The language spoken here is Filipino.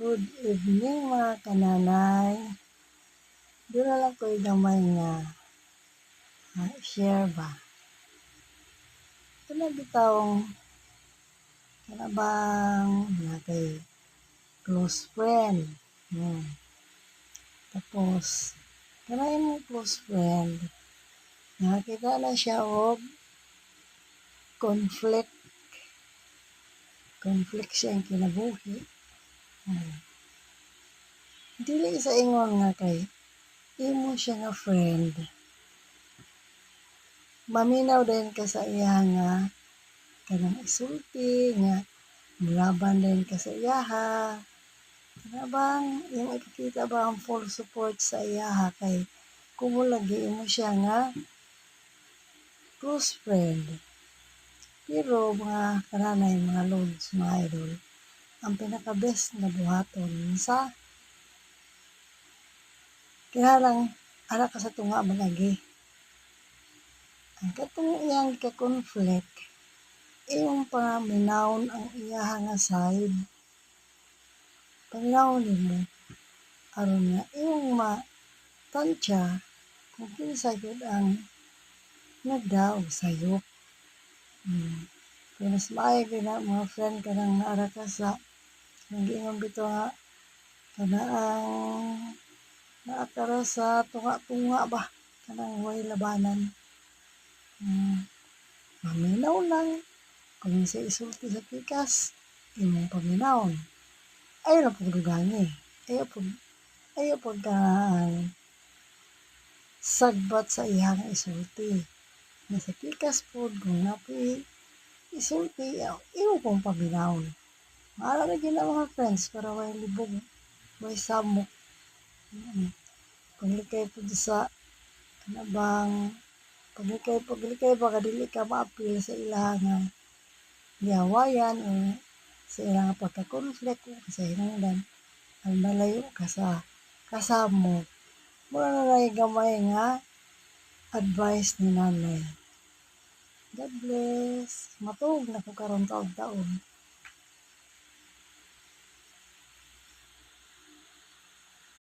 Good evening mga kananay. Doon na lang ko'y gamay nga share ba. Ito na bitawang kanabang nga kay close friend. Tapos, kanain mo close friend. Nakakita na siya og conflict. Conflict siya ang kinabuhi. Dili sa ingon nga kay imo siya nga friend. Maminaw din ka sa iya nga kanang isulti nga mulaban din ka sa iyaha. Kanabang yung ikikita ba ang full support sa iyaha kay kung lagi imo siya nga close friend. Pero mga kananay, mga lods, mga idol, ang pinaka-best na buhaton sa kinalang ara ka sa tunga malagi. Ang katong iyang ka-conflict, iyong paminawon ang iyaha nga side. Paminawon nimo aron nga iyong matansya kung kinsa gyud ang nagdaog sayo. Kaya mas maayo gyud na mga friend kanang naara ka sa nag-ingon bitaw nga kanaang naatara sa tunga-tunga ba kanang way labanan. Maminaw lang kung sa isulti sa pikas imong paminawon. Ayaw na pag dugani. Ayaw pag sagbat sa iyang isulti. Nasa pikas po kung napi isulti, iyo pong paminawon. Maala na din ang mga friends para way libog, way samok. Paglikay po sa kanabang paglikay ba kadili ka maapil sa ilang giawayan o sa ilang pagka-conflict sa ilang ang malayo ka sa kasamo. Mura na rin gamay nga advice ni nanay. God bless. Matuog na ko karon taon-taon.